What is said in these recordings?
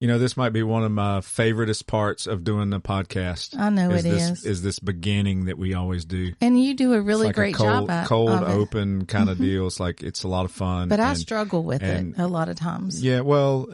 You know, this might be one of my favoriteest parts of doing the podcast. I know it is. Is this beginning that we always do. And you do a really like great job at cold it. open kind of deal. It's like, it's a lot of fun. But I struggle with it a lot of times. Yeah, well,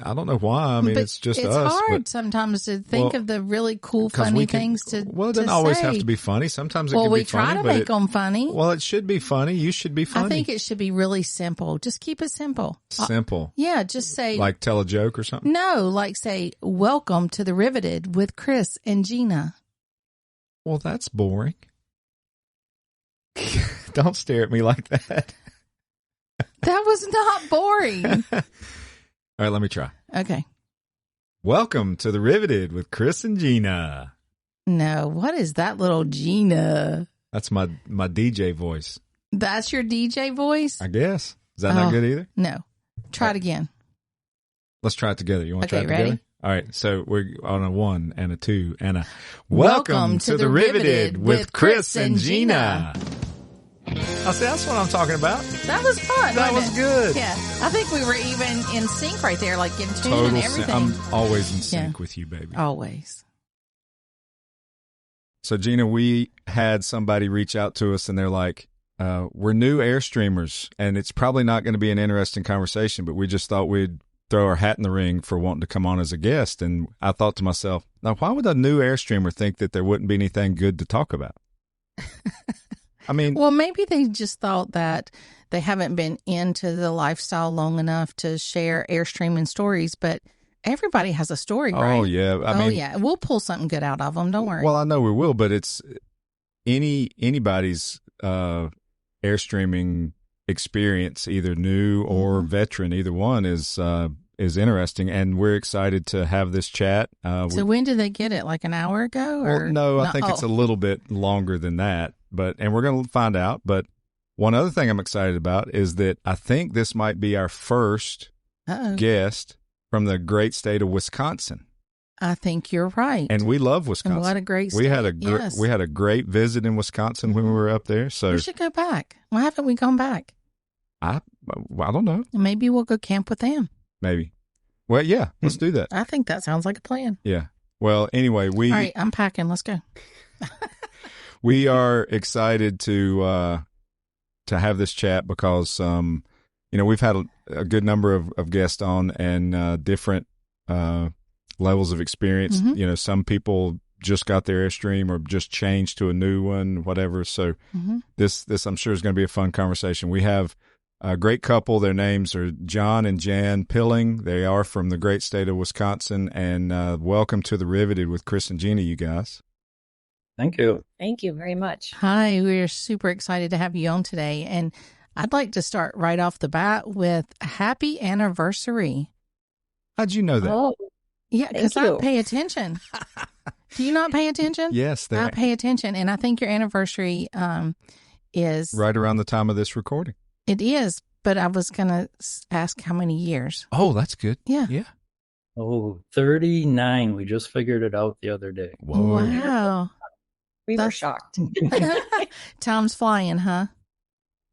I don't know why. I mean, it's just us. It's hard sometimes to think of the really cool, funny things to Well, it doesn't always have to be funny. Sometimes it can be funny. Well, we try to make them funny. Well, it should be funny. You should be funny. I think it should be really simple. Just keep it simple. Simple. Yeah, just say. Like tell a joke or something? No, like say, welcome to the Riveted with Chris and Gina. Well, that's boring. Don't stare at me like that. That was not boring. All right, let me try. Okay. Welcome to the Riveted with Chris and Gina. No, what is that little Gina? That's my DJ voice. That's your DJ voice? I guess. Is that not good either? No. Try it again. Let's try it together. You want to try it ready? together? All right, so we're on a 1 and a 2 and a Welcome to the Riveted with Chris and Gina. I see, that's what I'm talking about. That was fun. That was good. Yeah. I think we were even in sync right there, like in tune Total and everything. I'm always in sync with you, baby. Always. So, Gina, we had somebody reach out to us and they're like, we're new Airstreamers and it's probably not going to be an interesting conversation, but we just thought we'd throw our hat in the ring for wanting to come on as a guest. And I thought to myself, now, why would a new Airstreamer think that there wouldn't be anything good to talk about? I mean, well, maybe they just thought that they haven't been into the lifestyle long enough to share Airstreaming stories, but everybody has a story, right? Oh, yeah. I mean, yeah. We'll pull something good out of them. Don't worry. Well, I know we will, but it's anybody's Airstreaming experience, either new or veteran, either one is interesting, and we're excited to have this chat. So when did they get it? Like an hour ago? Or? Well, no, I think it's a little bit longer than that, and we're going to find out. But one other thing I'm excited about is that I think this might be our first guest from the great state of Wisconsin. I think you're right. And we love Wisconsin. And what a great state. We had a great visit in Wisconsin when we were up there. So we should go back. Why haven't we gone back? I don't know. Maybe we'll go camp with them. Maybe. Well, yeah, let's do that. I think that sounds like a plan. Yeah. Well, anyway, all right, I'm packing. Let's go. We are excited to have this chat because, we've had a good number of guests on and different levels of experience. Mm-hmm. Some people just got their Airstream or just changed to a new one, whatever. So this I'm sure is going to be a fun conversation. We have a great couple. Their names are John and Jan Pilling. They are from the great state of Wisconsin. And welcome to the Riveted with Chris and Gina, you guys. Thank you. Thank you very much. Hi, we're super excited to have you on today. And I'd like to start right off the bat with happy anniversary. How'd you know that? Oh, yeah, because I pay attention. Do you not pay attention? Yes. I pay attention. And I think your anniversary is... right around the time of this recording. It is, but I was going to ask how many years. Oh, that's good. Yeah. Yeah. Oh, 39. We just figured it out the other day. Whoa. Wow. We were shocked. Time's flying, huh?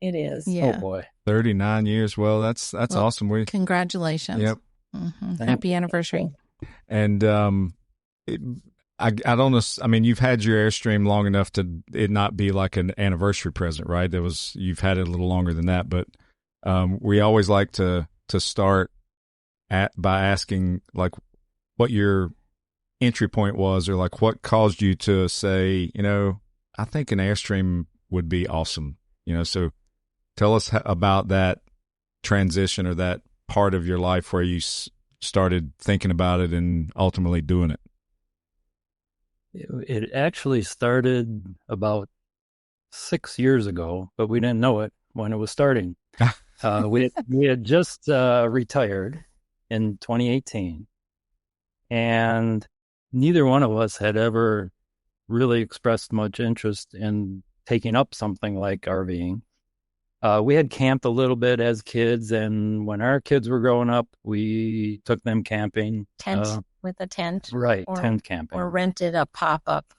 It is. Yeah. Oh, boy. 39 years. Well, that's awesome. Congratulations. Yep. Mm-hmm. Happy anniversary. And I don't know. I mean, you've had your Airstream long enough to it not be like an anniversary present, right? You've had it a little longer than that, but we always like to start by asking like what your entry point was, or like what caused you to say, I think an Airstream would be awesome. So tell us about that transition or that part of your life where you started thinking about it and ultimately doing it. It actually started about 6 years ago, but we didn't know it when it was starting. We had just retired in 2018, and neither one of us had ever really expressed much interest in taking up something like RVing. We had camped a little bit as kids, and when our kids were growing up, we took them camping. With a tent. Right, tent camping. Or rented a pop-up.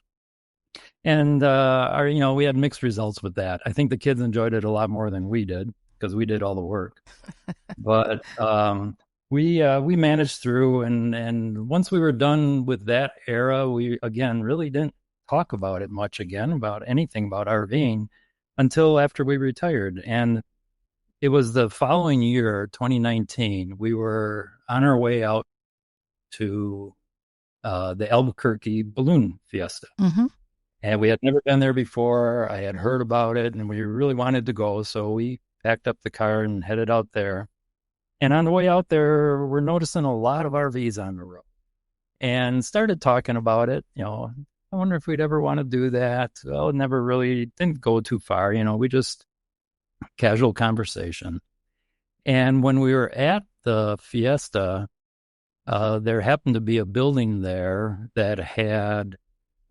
And, we had mixed results with that. I think the kids enjoyed it a lot more than we did because we did all the work. But we managed through, and once we were done with that era, we again really didn't talk about it much again, about anything about RVing, until after we retired. And it was the following year, 2019, we were on our way out to the Albuquerque Balloon Fiesta. Mm-hmm. And we had never been there before. I had heard about it, and we really wanted to go. So we packed up the car and headed out there. And on the way out there, we're noticing a lot of RVs on the road and started talking about it. I wonder if we'd ever want to do that. Well, it never really didn't go too far. We just casual conversation. And when we were at the fiesta, there happened to be a building there that had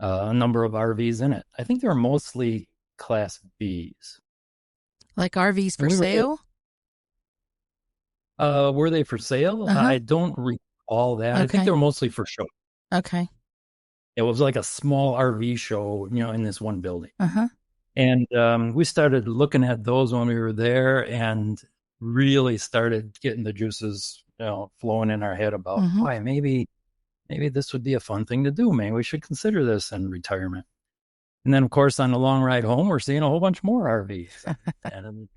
a number of RVs in it. I think they were mostly Class Bs. Like RVs for sale? Were they for sale? Uh-huh. I don't recall that. Okay. I think they were mostly for show. Okay. It was like a small RV show, in this one building. Uh-huh. And we started looking at those when we were there and really started getting the juices, flowing in our head about, boy, maybe this would be a fun thing to do. Maybe we should consider this in retirement. And then, of course, on the long ride home, we're seeing a whole bunch more RVs and,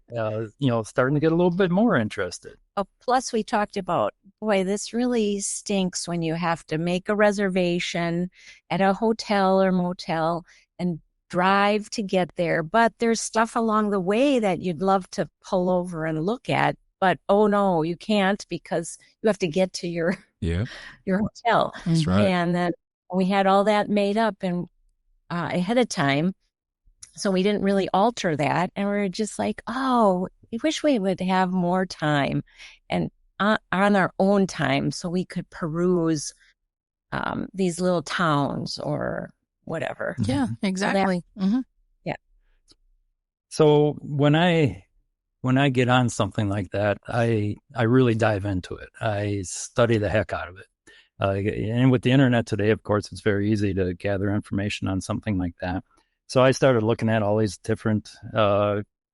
starting to get a little bit more interested. Oh, plus, we talked about, boy, this really stinks when you have to make a reservation at a hotel or motel and drive to get there. But there's stuff along the way that you'd love to pull over and look at. But, oh, no, you can't because you have to get to your hotel. That's right. And then we had all that made up and ahead of time. So we didn't really alter that. And we were just like, oh, we wish we would have more time and on our own time so we could peruse these little towns or whatever. Yeah, exactly. Yeah. So when I get on something like that, I really dive into it. I study the heck out of it. And with the internet today, of course, it's very easy to gather information on something like that. So I started looking at all these different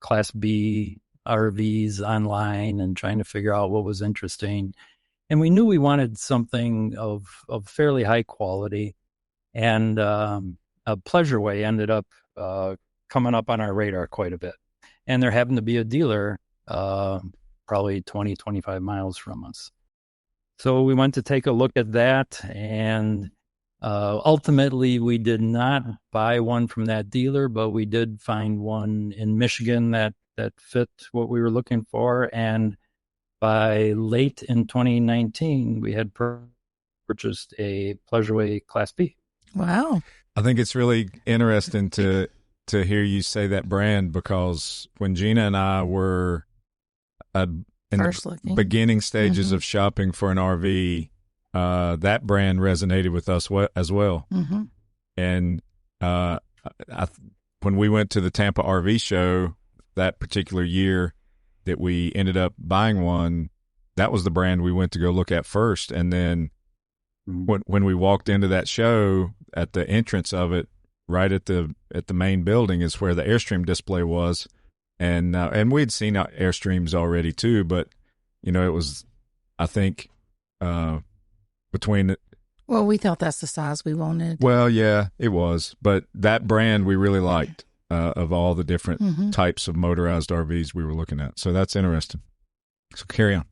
Class B RVs online and trying to figure out what was interesting. And we knew we wanted something of fairly high quality. And a Pleasure Way ended up coming up on our radar quite a bit. And there happened to be a dealer probably 20, 25 miles from us. So we went to take a look at that, and ultimately we did not buy one from that dealer, but we did find one in Michigan that fit what we were looking for. And by late in 2019, we had purchased a Pleasure Way Class B. Wow. I think it's really interesting to hear you say that brand, because when Gina and I were in the beginning stages of shopping for an RV, that brand resonated with us as well. And when we went to the Tampa RV show that particular year that we ended up buying one, that was the brand we went to go look at first. And then when we walked into that show, at the entrance of it, right at the main building is where the Airstream display was. And we'd seen Airstreams already too, but it was, I think, between. Well, we thought that's the size we wanted. Well, yeah, it was, but that brand we really liked of all the different types of motorized RVs we were looking at. So that's interesting. So carry on.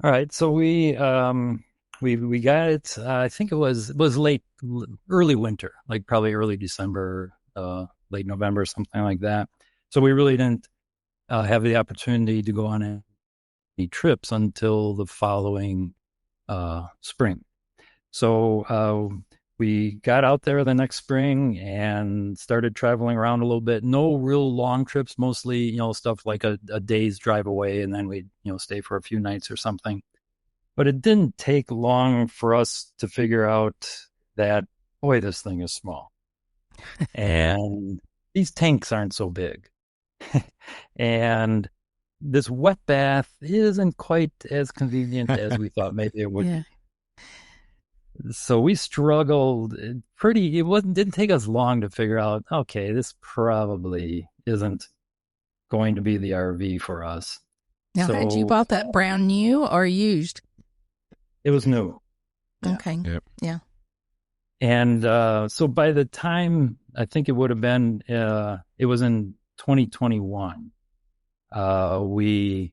All right, so we got it. I think it was early winter, like probably early December, late November, something like that. So we really didn't have the opportunity to go on any trips until the following spring. So we got out there the next spring and started traveling around a little bit. No real long trips, mostly, stuff like a day's drive away, and then we'd, stay for a few nights or something. But it didn't take long for us to figure out that, boy, this thing is small. And these tanks aren't so big. And this wet bath isn't quite as convenient as we thought maybe it would be. So we struggled didn't take us long to figure out, okay, this probably isn't going to be the RV for us. Now, had you bought that brand new or used? It was new. Okay. Yep. Yeah. And so by the time, I think it would have been, it was in 2021, we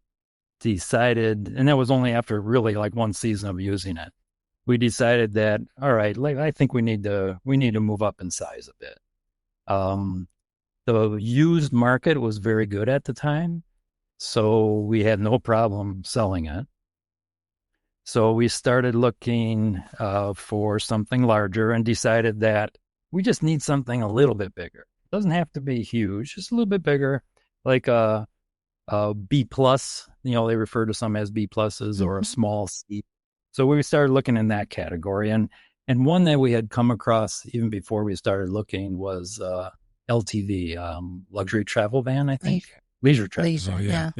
decided, and that was only after really like one season of using it. We decided that, all right, like, I think we need to move up in size a bit. The used market was very good at the time, so we had no problem selling it. So we started looking for something larger and decided that we just need something a little bit bigger. It doesn't have to be huge, just a little bit bigger, like a B plus. You know, they refer to some as B pluses or a small C. So we started looking in that category, and one that we had come across even before we started looking was LTV, luxury travel van, I think, leisure travel. Leisure, Oh, yeah.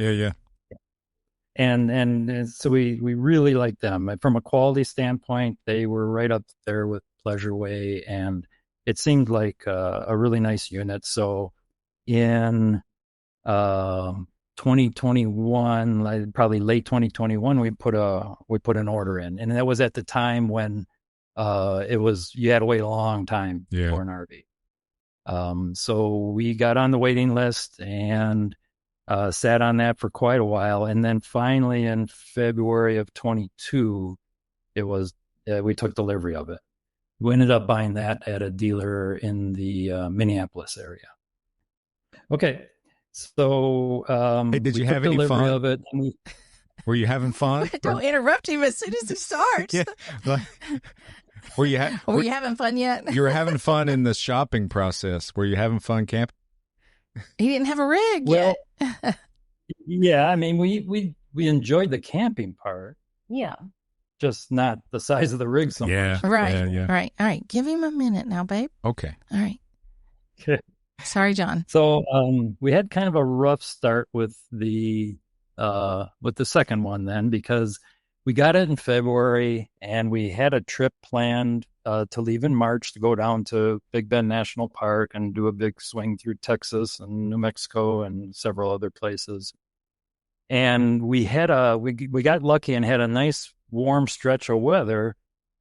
And so we really liked them. From a quality standpoint, they were right up there with Pleasure Way, and it seemed like a really nice unit. So in 2021, like probably late 2021, we put an order in, and that was at the time when you had to wait a long time for an RV. So we got on the waiting list and sat on that for quite a while, and then finally in February of 22, we took delivery of it. We ended up buying that at a dealer in the Minneapolis area. Okay, so hey, did we you took have any delivery fun? of it. Were you having fun? Don't interrupt him as soon as he starts. Yeah. Like, were you having fun yet? You were having fun in the shopping process. Were you having fun camping? He didn't have a rig yet. Yeah, I mean, we enjoyed the camping part. Yeah. Just not the size of the rig so much. Right. Yeah. Right. All right. Give him a minute now, babe. Okay. All right. Okay. Sorry, John. So we had kind of a rough start with the second one then, because we got it in February and we had a trip planned to leave in March to go down to Big Bend National Park and do a big swing through Texas and New Mexico and several other places. And we got lucky and had a nice warm stretch of weather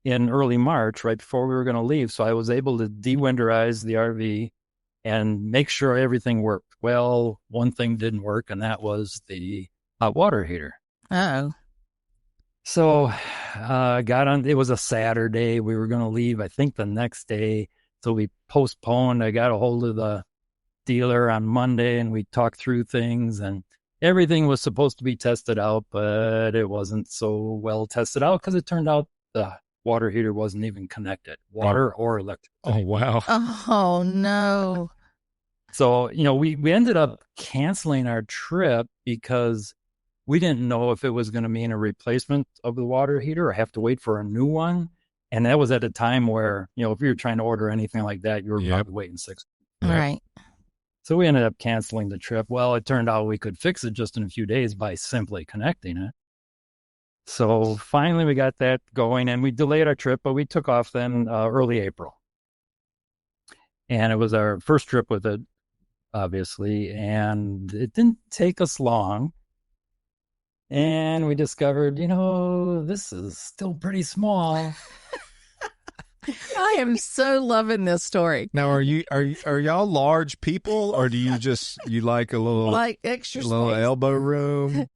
in early March right before we were going to leave. So I was able to de-winterize the RV and make sure everything worked. Well, one thing didn't work, and that was the hot water heater. Oh. So it was a Saturday. We were going to leave, I think, the next day. So we postponed. I got a hold of the dealer on Monday, and we talked through things, and everything was supposed to be tested out, but it wasn't so well tested out because it turned out the water heater wasn't even connected, water or electric. Oh, wow. Oh, no. So, we ended up canceling our trip because we didn't know if it was going to mean a replacement of the water heater or have to wait for a new one. And that was at a time where, if you were trying to order anything like that, you were probably waiting 6 months. Right. So we ended up canceling the trip. Well, it turned out we could fix it just in a few days by simply connecting it. So finally we got that going, and we delayed our trip, but we took off then early April. And it was our first trip with it, obviously, and it didn't take us long. And we discovered, this is still pretty small. I am so loving this story. Now, are y'all large people, or do you like a little like extra little space? elbow room?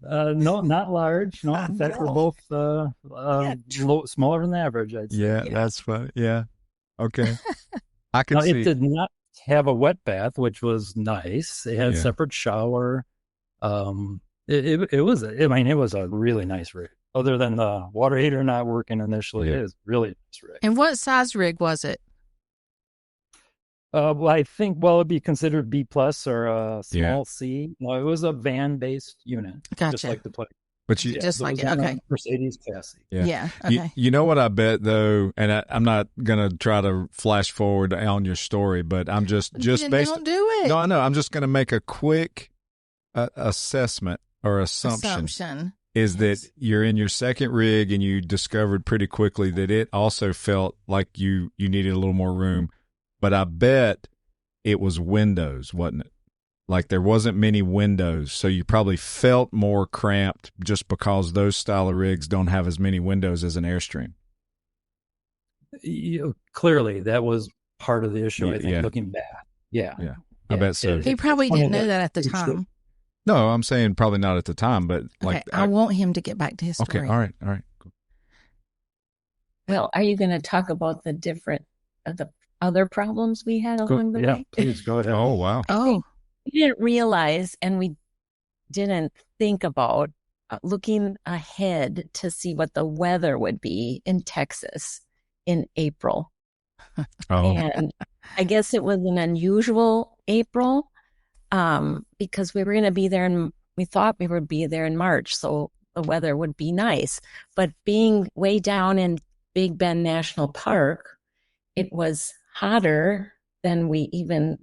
No, not large. No, in fact, we're both smaller than average, I'd say. Yeah, that's funny. Yeah. Okay. I can see. It did not have a wet bath, which was nice. It had a separate shower. It was a really nice rig. Other than the water heater not working initially, it is really nice rig. And what size rig was it? I think, it'd be considered B plus or a small C. No, it was a van-based unit. Gotcha. Just like the plane. But you just like it. Okay. Mercedes chassis. Yeah. Okay. You know what I bet though, and I'm not gonna try to flash forward on your story, but I'm just based. Don't do it. No, I know. I'm just gonna make a quick assessment or assumption. Is that you're in your second rig and you discovered pretty quickly that it also felt like you needed a little more room. But I bet it was windows, wasn't it? Like there wasn't many windows, so you probably felt more cramped just because those style of rigs don't have as many windows as an Airstream. Clearly, that was part of the issue, I think, Yeah. looking back. Yeah. I bet so. He probably didn't know that at the time. No, I'm saying probably not at the time, but like Okay, I want him to get back to his story. Okay, all right. Well, are you going to talk about the other problems we had along the way? Yeah, please go ahead. Oh, wow. Oh, We didn't realize, and we didn't think about looking ahead to see what the weather would be in Texas in April. Oh, And I guess it was an unusual April because we were going to be there, and we thought we would be there in March, so the weather would be nice. But being way down in Big Bend National Park, it was hotter than we even.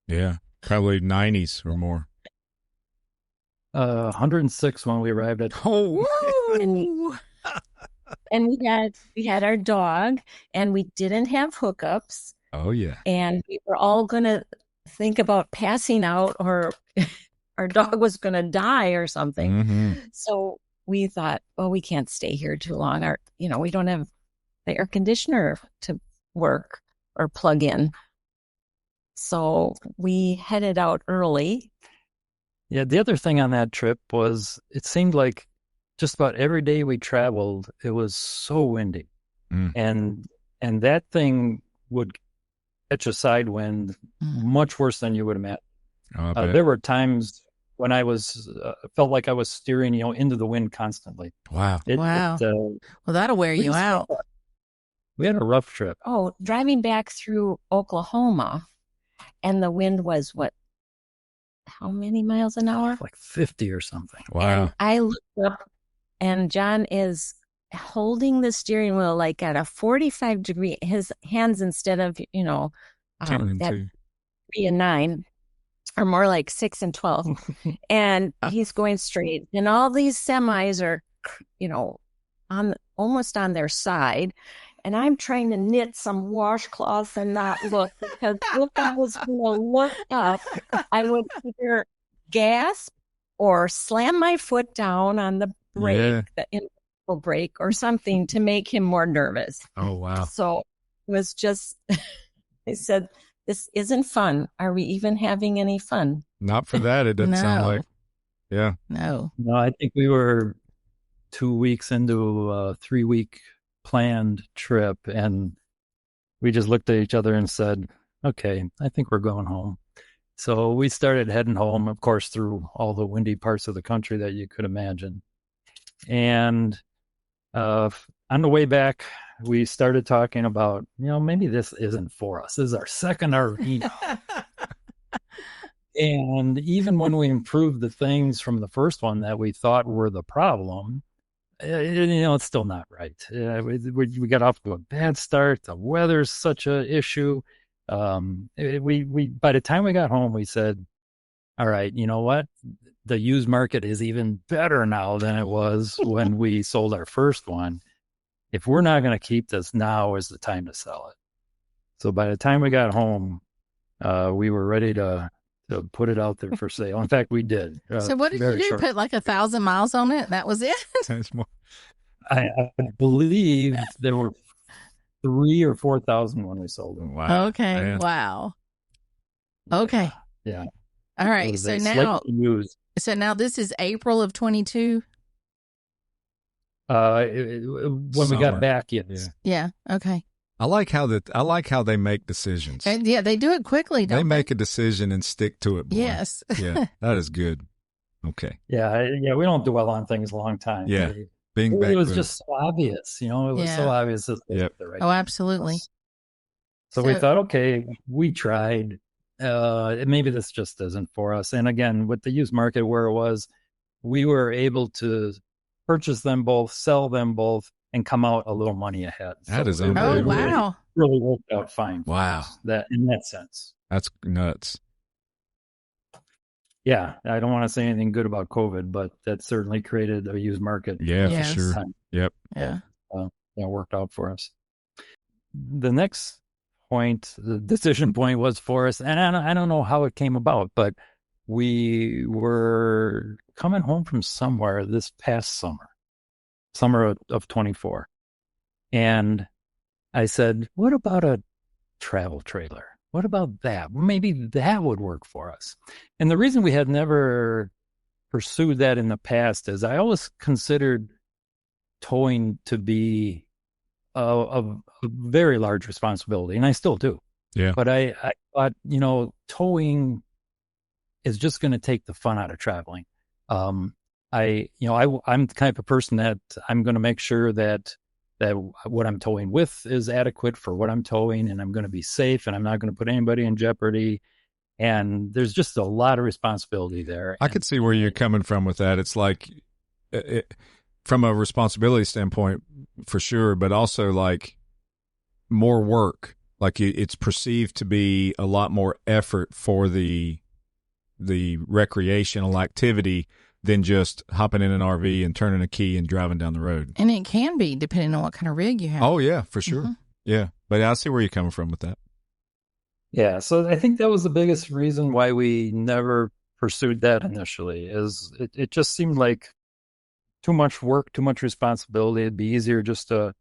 yeah, probably 90s or more. 106 when we arrived at. Oh, and we had our dog, and we didn't have hookups. Oh, yeah. And we were all going to think about passing out, or our dog was going to die or something. Mm-hmm. So we thought, well, we can't stay here too long. We don't have the air conditioner to work or plug in. So we headed out early. Yeah, the other thing on that trip was it seemed like just about every day we traveled, it was so windy. And that thing would catch a side wind much worse than you would imagine. Oh, there were times when I was felt like I was steering, into the wind constantly. Wow. Wow. Well, that'll wear you out. We had a rough trip. Oh, driving back through Oklahoma, and the wind was how many miles an hour? Like 50 or something. Wow. And I looked up, and John is holding the steering wheel like at a 45 degree, his hands, instead of, 10 and that 2. 3 and 9 are more like 6 and 12. And he's going straight, and all these semis are, almost on their side. And I'm trying to knit some washcloths and not look, because if I was going to look up, I would either gasp or slam my foot down on the brake, the interval brake, or something to make him more nervous. Oh, wow. So it was just, I said, this isn't fun. Are we even having any fun? Not for that, it doesn't sound like. Yeah. No, I think we were 2 weeks into a 3-week planned trip, and we just looked at each other and said, okay, I think we're going home. So we started heading home, of course, through all the windy parts of the country that you could imagine. And on the way back, we started talking about, maybe this isn't for us. This is our second RV now. And even when we improved the things from the first one that we thought were the problem, it's still not right. We got off to a bad start. The weather's such an issue. We by the time we got home, we said, all right, you know what? The used market is even better now than it was when we sold our first one. If we're not going to keep this, now is the time to sell it. So by the time we got home, we were ready to put it out there for sale. In fact, we did. So what did you do? Short. Put like 1,000 miles on it? That was it? I believe there were 3,000 or 4,000 when we sold them. Wow. Okay. Man. Wow. Okay. Yeah. All right. So now this is April of 22. When we got back, yes. Yeah. Okay. I like how they make decisions. And yeah, they do it quickly. Don't They make a decision and stick to it. Boy. Yes. Yeah, that is good. Okay. Yeah. We don't dwell on things a long time. Yeah. It was just so obvious. It was so obvious. That the right absolutely. So we thought, okay, we tried. Maybe this just isn't for us. And again, with the used market where it was, we were able to purchase them both, sell them both, and come out a little money ahead. That is unbelievable. unbelievable. Oh, wow. Really worked out fine. Wow. In that sense. That's nuts. Yeah, I don't want to say anything good about COVID, but that certainly created a used market. Yeah, Yes. for sure. Yep. Yeah. That worked out for us. The next point, the decision point was for us. And I don't know how it came about, but we were coming home from somewhere this past summer of 24. And I said, what about a travel trailer? What about that? Maybe that would work for us. And the reason we had never pursued that in the past is I always considered towing to be a very large responsibility, and I still do. Yeah. But I thought, towing is just going to take the fun out of traveling. I'm the type of person that I'm going to make sure that what I'm towing with is adequate for what I'm towing, and I'm going to be safe, and I'm not going to put anybody in jeopardy. And there's just a lot of responsibility there. I could see where you're coming from with that. It's like, from a responsibility standpoint, for sure, but also like more work. Like it's perceived to be a lot more effort for the recreational activity than just hopping in an RV and turning a key and driving down the road. And it can be, depending on what kind of rig you have. Oh, yeah, for sure. Mm-hmm. Yeah, but I see where you're coming from with that. Yeah, so I think that was the biggest reason why we never pursued that initially, is it just seemed like too much work, too much responsibility. It'd be easier just to,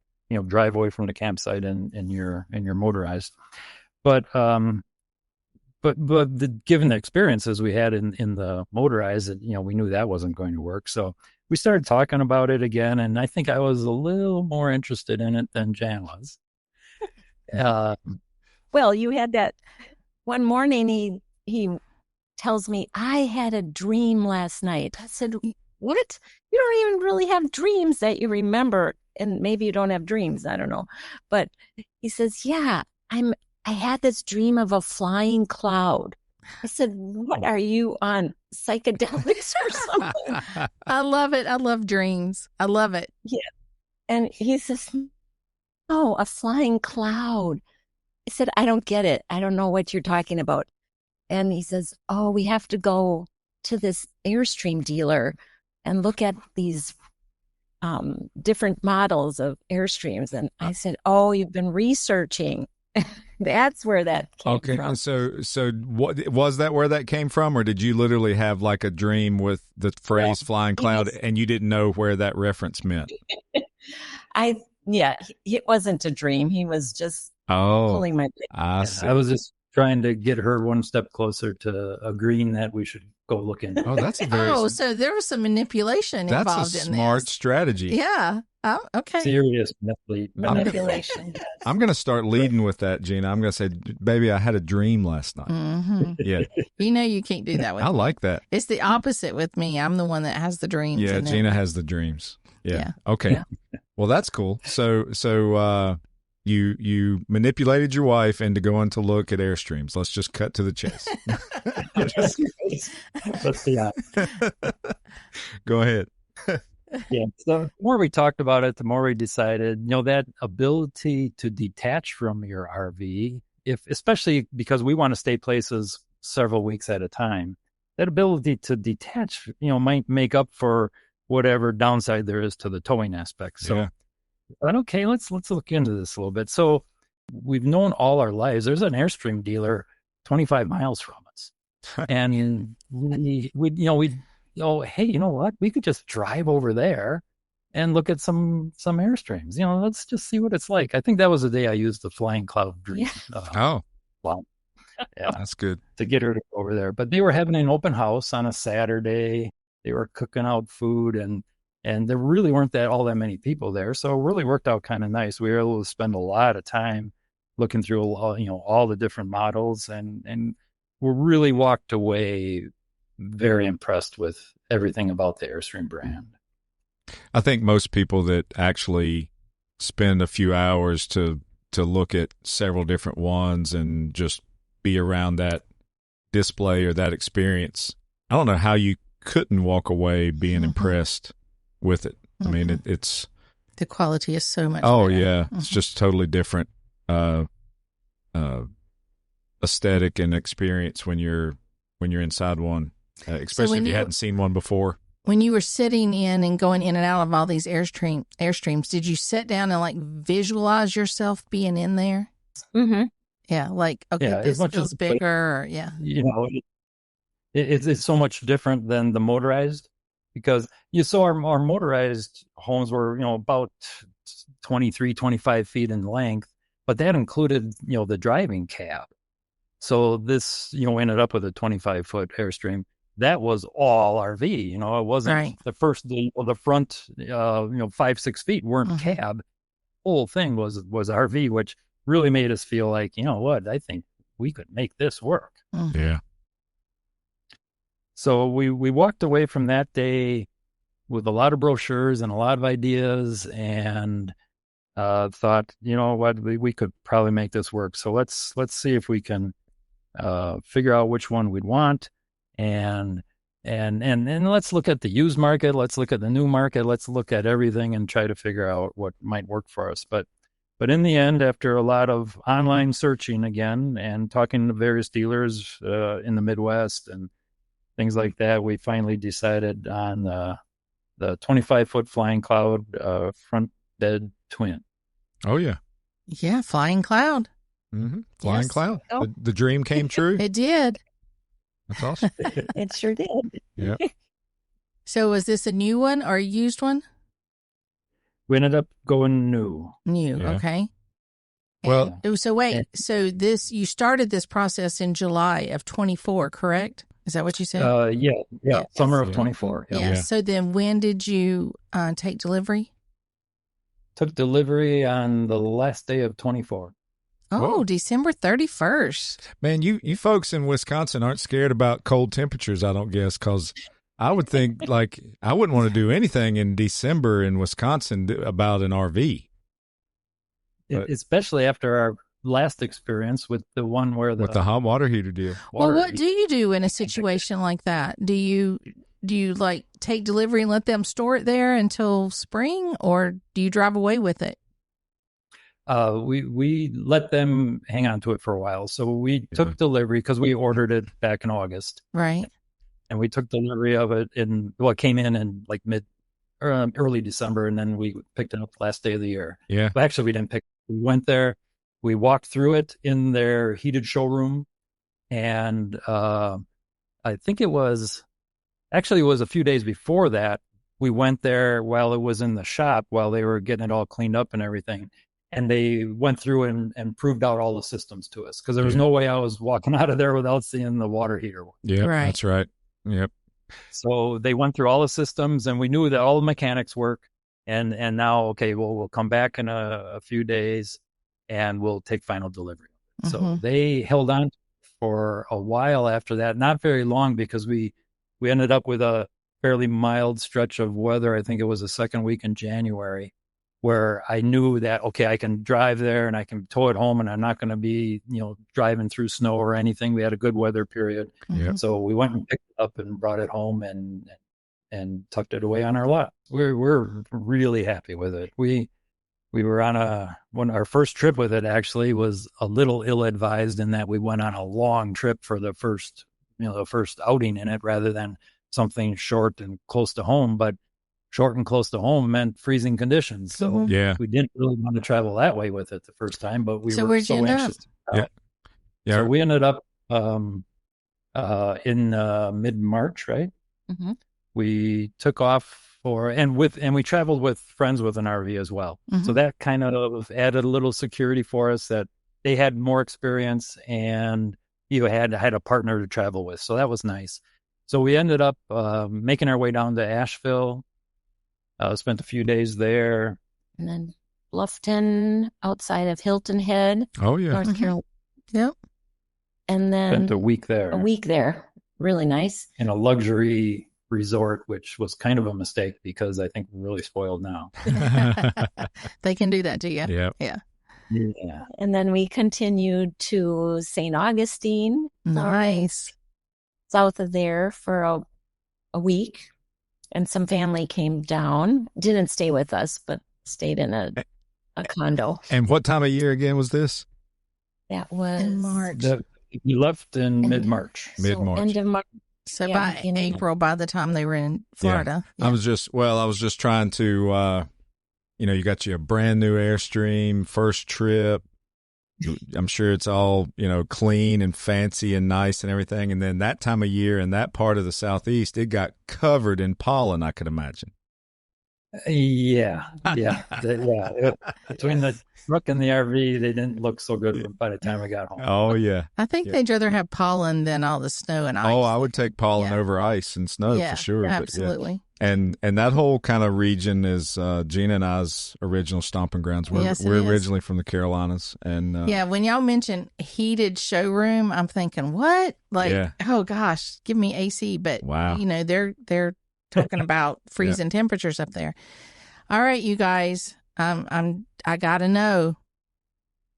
drive away from the campsite in your motorized. But given the experiences we had in the motorized, we knew that wasn't going to work. So we started talking about it again, and I think I was a little more interested in it than Jan was. Well, you had that one morning. He tells me, I had a dream last night. I said, what? You don't even really have dreams that you remember, and maybe you don't have dreams. I don't know. But he says, yeah, I had this dream of a flying cloud. I said, what are you on, psychedelics or something? I love it. I love dreams. I love it. Yeah. And he says, oh, a flying cloud. I said, I don't get it. I don't know what you're talking about. And he says, oh, we have to go to this Airstream dealer and look at these different models of Airstreams. And I said, oh, you've been researching. That's where that came from. Okay, so what was that where that came from, or did you literally have like a dream with the phrase flying cloud and you didn't know where that reference meant? It wasn't a dream. He was just pulling my leg. I was just trying to get her one step closer to agreeing that we should go look into. Oh, that's a very so there was some manipulation involved in this. That's a smart strategy. Yeah. Oh, okay. Serious manipulation. I'm going to start leading with that, Gina. I'm going to say, baby, I had a dream last night. Mm-hmm. Yeah. You can't do that with me. I like that. It's the opposite with me. I'm the one that has the dreams. Yeah, Gina has the dreams. Yeah. Okay. Yeah. Well, that's cool. So you manipulated your wife into going to look at Airstreams. Let's just cut to the chase. Let's be honest. Go ahead. Yeah. So the more we talked about it, the more we decided, that ability to detach from your RV, especially because we want to stay places several weeks at a time, that ability to detach, might make up for whatever downside there is to the towing aspect. So, yeah. But okay, let's look into this a little bit. So we've known all our lives, there's an Airstream dealer 25 miles from us. And we hey, you know what? We could just drive over there and look at some Airstreams. Let's just see what it's like. I think that was the day I used the flying cloud dream. Wow. Yeah. That's good. To get her to go over there. But they were having an open house on a Saturday. They were cooking out food, and there really weren't all that many people there. So it really worked out kind of nice. We were able to spend a lot of time looking through all the different models, and we really walked away very impressed with everything about the Airstream brand. I think most people that actually spend a few hours to look at several different ones and just be around that display or that experience, I don't know how you couldn't walk away being impressed with it. I mean, it's the quality is so much better. Yeah. It's just totally different aesthetic and experience when you're inside one, especially if you hadn't seen one before. When you were sitting in and going in and out of all these Airstreams, did you sit down and visualize yourself being in there? Mm-hmm. Yeah, like, okay, Yeah, as this much as feels bigger, or, yeah. you know, it's so much different than the motorized, because you saw our motorized homes were, about 23, 25 feet in length, but that included, the driving cab. So this, ended up with a 25-foot Airstream. That was all RV. It wasn't Right. the front, 5-6 feet weren't cab. Whole thing was RV, which really made us feel like, what, I think we could make this work. Yeah. So we walked away from that day with a lot of brochures and a lot of ideas, and thought, what, we could probably make this work. So let's see if we can figure out which one we'd want, and let's look at the used market, let's look at the new market, let's look at everything and try to figure out what might work for us. But in the end, after a lot of online searching again and talking to various dealers in the Midwest and things like that, we finally decided on the 25-foot Flying Cloud front bed twin. Oh, yeah. Yeah, Flying Cloud. Mm-hmm. Flying Yes. Cloud. Oh. The dream came true. It did. That's awesome. It sure did. Yeah. So was this a new one or a used one? We ended up going new. New, Yeah. okay. Well, Oh, so wait, so you started this process in July of 24, correct? Is that what you said? Yeah, summer of Yeah. 24. yeah. Yeah. yeah. So then when did you take delivery? Took delivery on the last day of 24. Oh, Whoa. December 31st. man, you folks in Wisconsin aren't scared about cold temperatures, I don't guess, because I would think, like, I wouldn't want to do anything in December in Wisconsin about an RV. But- Especially after our last experience with the one where with the hot water heater deal. Well, what do you do in a situation like that? Do you like take delivery and let them store it there until spring, or do you drive away with it? we let them hang on to it for a while. So we took delivery because we ordered it back in August, Right. and we took delivery of it it came in like early December, and then we picked it up last day of the year. Yeah. But actually, we didn't pick. We went there, we walked through it in their heated showroom, and I think it was a few days before that. We went there while it was in the shop, while they were getting it all cleaned up and everything. And they went through and proved out all the systems to us, because there was no way I was walking out of there without seeing the water heater. Yeah, Right. that's right. Yep. So they went through all the systems, and we knew that all the mechanics work. And now, okay, well, we'll come back in a few days and we'll take final delivery. So Mhm. they held on for a while after that, not very long, because we ended up with a fairly mild stretch of weather. I think it was the second week in January, where I knew that, okay, I can drive there and I can tow it home, and I'm not going to be, driving through snow or anything. We had a good weather period. Yeah. So we went and picked it up and brought it home and tucked it away on our lot. We're really happy with it. We were on our first trip with it actually was a little ill-advised, in that we went on a long trip for the first outing in it, rather than something short and close to home. But short and close to home meant freezing conditions. So Yeah. we didn't really want to travel that way with it the first time, but we So were where'd you so end up? anxious to Yeah. travel. Yeah. So we ended up in mid-March, right? Mm-hmm. We took off and we traveled with friends with an RV as well. Mhm. So that kind of added a little security for us, that they had more experience and you had a partner to travel with. So that was nice. So we ended up making our way down to Asheville, spent a few days there. And then Bluffton, outside of Hilton Head, Oh, yeah. North Mhm. Carolina. Yep. And then Spent a week there. a week there. Really nice. In a luxury resort, which was kind of a mistake, because I think we're really spoiled now. They can do that to you. Yeah. Yeah. Yeah. And then we continued to St. Augustine, Nice. south of there, for a week. And some family came down, didn't stay with us, but stayed in a condo. And what time of year again was this? That was In March. We left in And- mid-March. so Mid-March. end of March. So Yeah, by beginning of- April, by the time they were in Florida. I was just trying to, you got you a brand new Airstream, first trip. I'm sure it's all, clean and fancy and nice and everything. And then that time of year in that part of the Southeast, it got covered in pollen, I could imagine. Yeah. Between the truck and the RV, they didn't look so good by the time we got home. Oh, yeah. I think they'd rather have pollen than all the snow and ice. Oh, I would take pollen over ice and snow for sure. Absolutely. And that whole kind of region is Gina and I's original stomping grounds. We're originally from the Carolinas, and when y'all mention heated showroom, I'm thinking, what? Oh gosh, give me AC. But wow, they're talking about freezing temperatures up there. All right, you guys, I gotta know.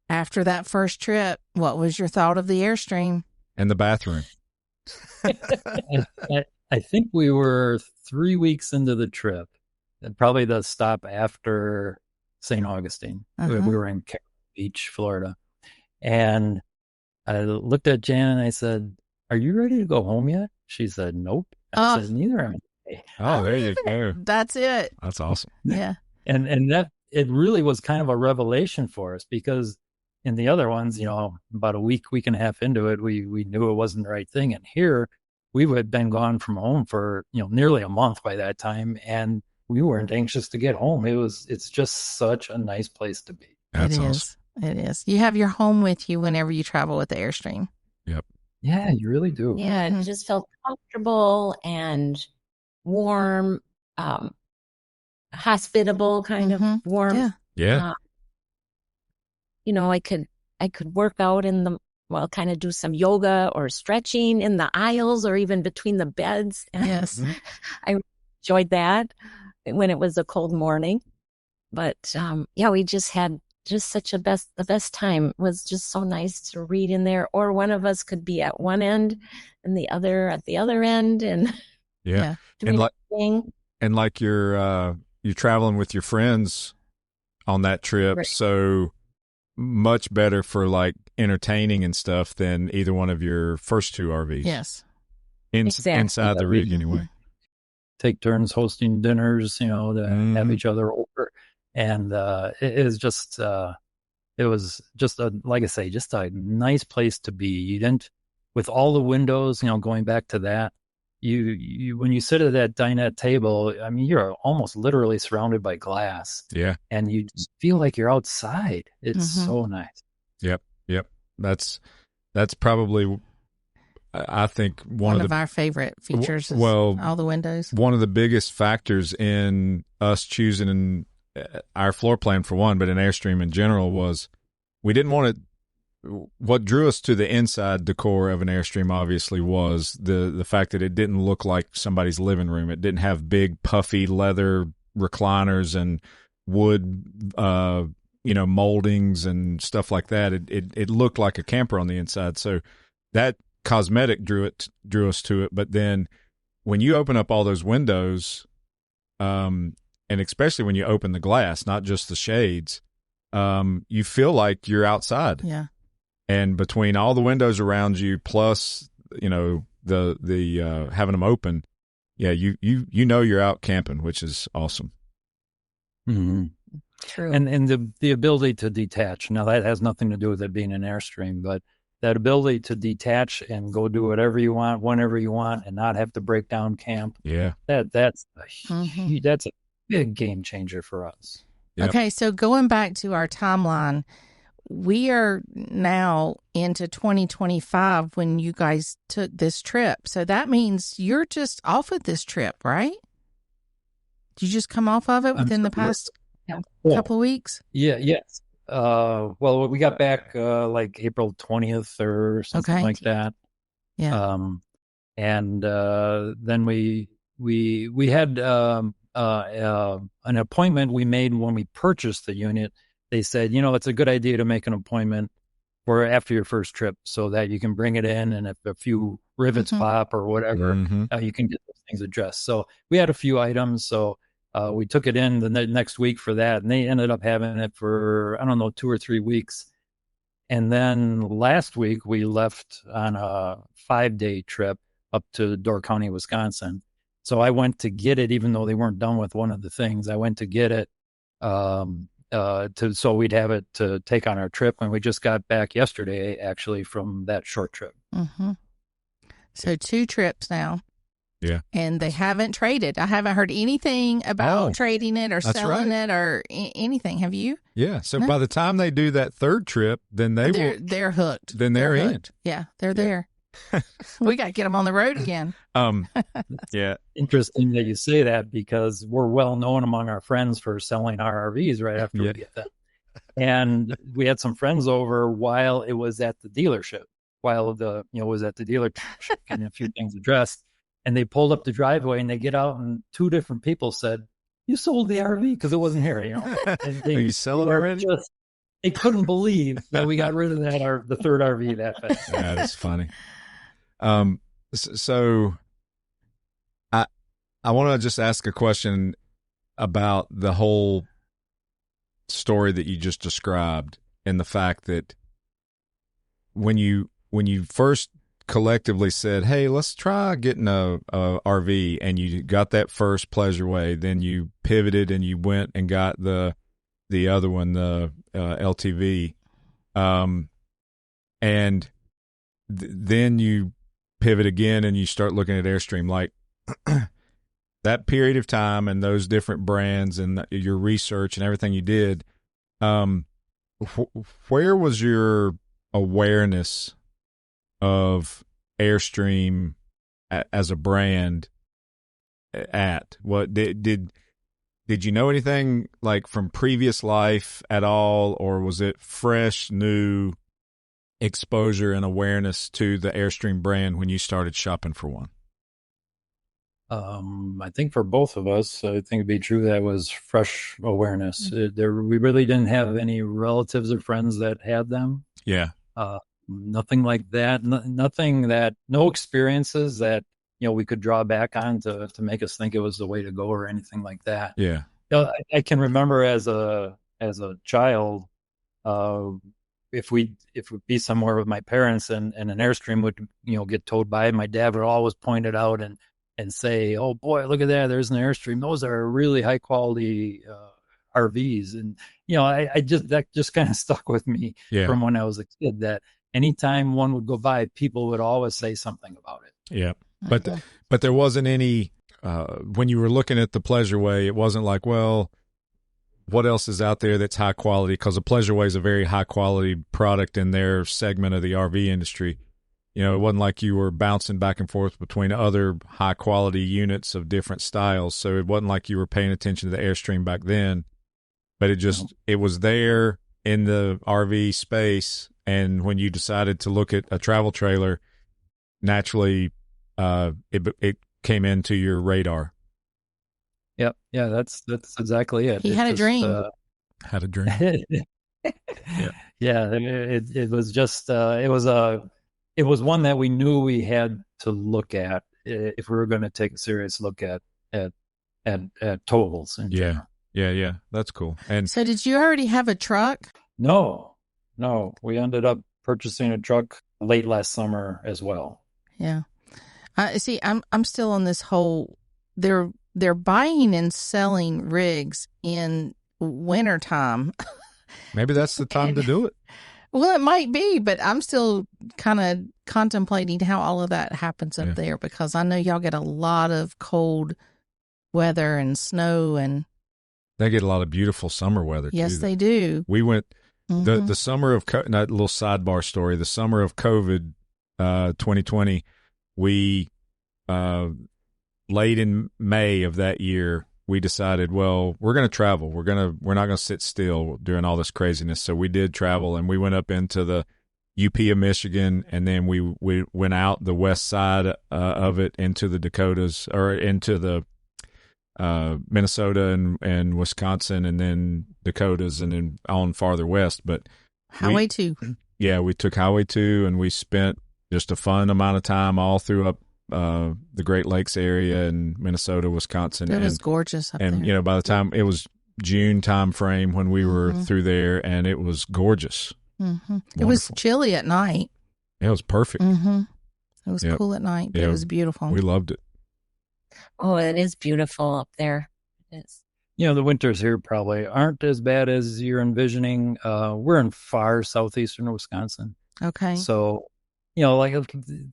After that first trip, what was your thought of the Airstream and the bathroom? I think we were 3 weeks into the trip, probably the stop after St. Augustine. We were in Carolina Beach, Florida. And I looked at Jan and I said, "Are you ready to go home yet?" She said, "Nope." I said, "Neither am I." Oh, there you go. That's it. That's awesome. Yeah. And that it really was kind of a revelation for us, because in the other ones, about a week and a half into it, we knew it wasn't the right thing. And here we had been gone from home for, nearly a month by that time. And we weren't anxious to get home. It's just such a nice place to be. That's awesome. It is. You have your home with you whenever you travel with the Airstream. Yep. Yeah, you really do. Yeah, it just felt comfortable and warm, hospitable kind of warm. Yeah. I could work out kind of do some yoga or stretching in the aisles or even between the beds. Yes. I enjoyed that when it was a cold morning. But we just had such the best time. It was just so nice to read in there, or one of us could be at one end and the other at the other end, and and like you're traveling with your friends on that trip, so much better for like entertaining and stuff than either one of your first two RVs. Yes. Inside the rig anyway. Take turns hosting dinners, to have each other over. And it was just like I say, just a nice place to be. You didn't, with all the windows, going back to that, you when you sit at that dinette table, I mean, you're almost literally surrounded by glass. Yeah. And you just feel like you're outside. It's so nice. Yep. That's probably, I think, one of our favorite features is all the windows. One of the biggest factors in us choosing our floor plan for one, but in Airstream in general, was we didn't want it. What drew us to the inside decor of an Airstream obviously was the fact that it didn't look like somebody's living room. It didn't have big puffy leather recliners and wood, moldings and stuff like that. It looked like a camper on the inside. So that cosmetic drew us to it. But then when you open up all those windows, and especially when you open the glass, not just the shades, you feel like you're outside. Yeah. And between all the windows around you, plus the having them open, you you're out camping, which is awesome. Mm-hmm. True. And the ability to detach. Now that has nothing to do with it being an Airstream, but that ability to detach and go do whatever you want, whenever you want, and not have to break down camp. Yeah, that's a big game changer for us. Yep. Okay, so going back to our timeline, we are now into 2025 when you guys took this trip. So that means you're just off of this trip, right? Did you just come off of it within the past couple of weeks? Yes. Well, we got back like April 20th or something like that. Yeah. And then we had an appointment we made when we purchased the unit. They said, it's a good idea to make an appointment for after your first trip so that you can bring it in, and if a few rivets pop or whatever, you can get those things addressed. So we had a few items. So we took it in the next week for that, and they ended up having it for, 2 or 3 weeks. And then last week we left on a 5-day trip up to Door County, Wisconsin. So I went to get it, even though they weren't done with one of the things. I went to get it so we'd have it to take on our trip. And we just got back yesterday, actually, from that short trip. Mm-hmm. So 2 trips now. Yeah. And they haven't traded. I haven't heard anything about trading it or selling it or anything. Have you? Yeah. So No. by the time they do that 3rd trip, then they're hooked. Then they're in. Hooked. Yeah, they're there. We got to get them on the road again. Yeah. Interesting that you say that, because we're well known among our friends for selling our RVs right after we get them. And we had some friends over while it was at the dealership, was at the dealership getting a few things addressed. And they pulled up the driveway and they get out and 2 different people said, "You sold the RV," because it wasn't here, And Are you selling already? They couldn't believe that we got rid of the 3rd RV that fast. That is funny. So I want to just ask a question about the whole story that you just described, and the fact that when you first collectively said, "Hey, let's try getting a RV," and you got that first Pleasureway, then you pivoted and you went and got the other one, the LTV, and then you pivot again and you start looking at Airstream. Like that period of time and those different brands and your research and everything you did, where was your awareness of Airstream as a brand at? What did you know anything like from previous life at all, or was it fresh, new exposure and awareness to the Airstream brand when you started shopping for one? I think for both of us, I think it'd be true that was fresh awareness. We really didn't have any relatives or friends that had them. Yeah. Nothing like that. No experiences that, we could draw back on to make us think it was the way to go or anything like that. Yeah. I can remember as a child, if we'd be somewhere with my parents and an Airstream would, get towed by, my dad would always point it out and say, "Oh boy, look at that! There's an Airstream. Those are really high quality RVs." And that just kind of stuck with me from when I was a kid. That anytime one would go by, people would always say something about it. Yeah, but there wasn't any when you were looking at the Pleasureway. It wasn't like, well, what else is out there that's high quality? Because the Pleasureway is a very high quality product in their segment of the RV industry. It wasn't like you were bouncing back and forth between other high quality units of different styles. So it wasn't like you were paying attention to the Airstream back then, but it was there in the RV space. And when you decided to look at a travel trailer, naturally, it came into your radar. Yep. Yeah, that's exactly it. He had a dream. Had a dream. Yeah. It was just, it was one that we knew we had to look at if we were going to take a serious look at towables. Yeah. That's cool. And so did you already have a truck? No. We ended up purchasing a truck late last summer as well. Yeah. See, I'm still on this whole, they're buying and selling rigs in wintertime. Maybe that's the time to do it. Well, it might be, but I'm still kind of contemplating how all of that happens up there, because I know y'all get a lot of cold weather and snow, and they get a lot of beautiful summer weather. Yes, too. They do. We went the summer of that little sidebar story. The summer of COVID, 2020, we late in May of that year, we decided, well, we're going to travel. We're not going to sit still during all this craziness. So we did travel, and we went up into the UP of Michigan, and then we went out the west side of it into the Dakotas, or into the Minnesota and Wisconsin, and then Dakotas, and then on farther west. But Highway 2. Yeah, we took Highway 2, and we spent just a fun amount of time all through up the Great Lakes area in Minnesota, Wisconsin. It was gorgeous up there. And, by the time it was June time frame when we were through there, and it was gorgeous. Mm-hmm. It was chilly at night. It was perfect. Mm-hmm. It was cool at night, but it was beautiful. We loved it. Oh, it is beautiful up there. It is. The winters here probably aren't as bad as you're envisioning. We're in far southeastern Wisconsin. Okay. So, like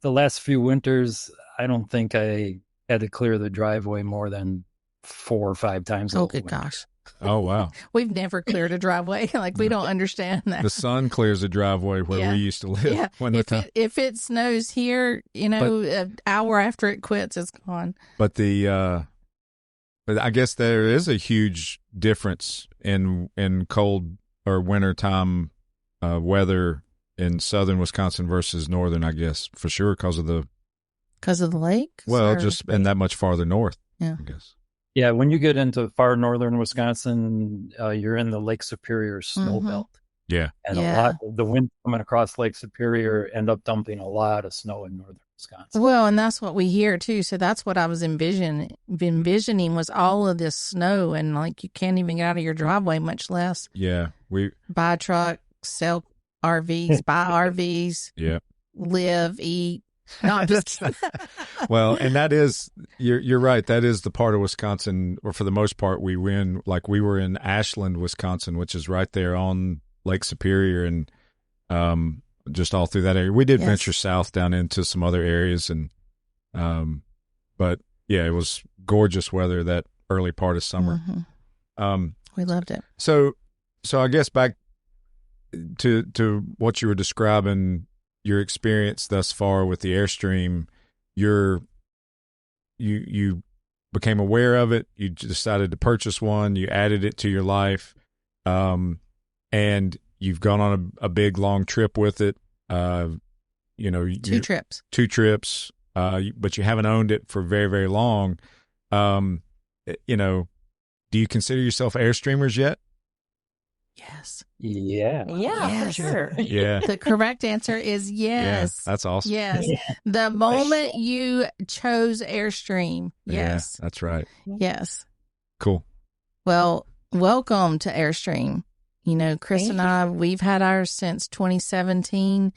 the last few winters, I don't think I had to clear the driveway more than 4 or 5 times. Oh, good gosh. Oh, wow. We've never cleared a driveway. Like, we don't understand that. The sun clears a driveway where we used to live. Yeah. If it snows here, an hour after it quits, it's gone. But but I guess there is a huge difference in cold or wintertime weather in southern Wisconsin versus northern, I guess, for sure, because of the lake? Well, and that much farther north, yeah. I guess. Yeah, when you get into far northern Wisconsin, you're in the Lake Superior snow belt. Yeah. And a lot of the wind coming across Lake Superior end up dumping a lot of snow in northern Wisconsin. Well, and that's what we hear too. So that's what I was envisioning was all of this snow, and like you can't even get out of your driveway, much less buy a truck, sell RVs, buy RVs, live, eat. No, I'm just Well, and that is you're right. That is the part of Wisconsin, or for the most part, we win. Like we were in Ashland, Wisconsin, which is right there on Lake Superior, and just all through that area. We did venture south down into some other areas, and but yeah, it was gorgeous weather that early part of summer. We loved it. So I guess back to what you were describing, your experience thus far with the Airstream, you became aware of it. You decided to purchase one. You added it to your life, and you've gone on a big long trip with it. 2 trips. 2 trips. But you haven't owned it for very, very long. Do you consider yourself Airstreamers yet? Yes. Yeah. Yeah, for sure. Yeah. The correct answer is yes. Yeah, that's awesome. Yes. The moment you chose Airstream. Yes. Yeah, that's right. Yes. Cool. Well, welcome to Airstream. Chris and I, we've had ours since 2017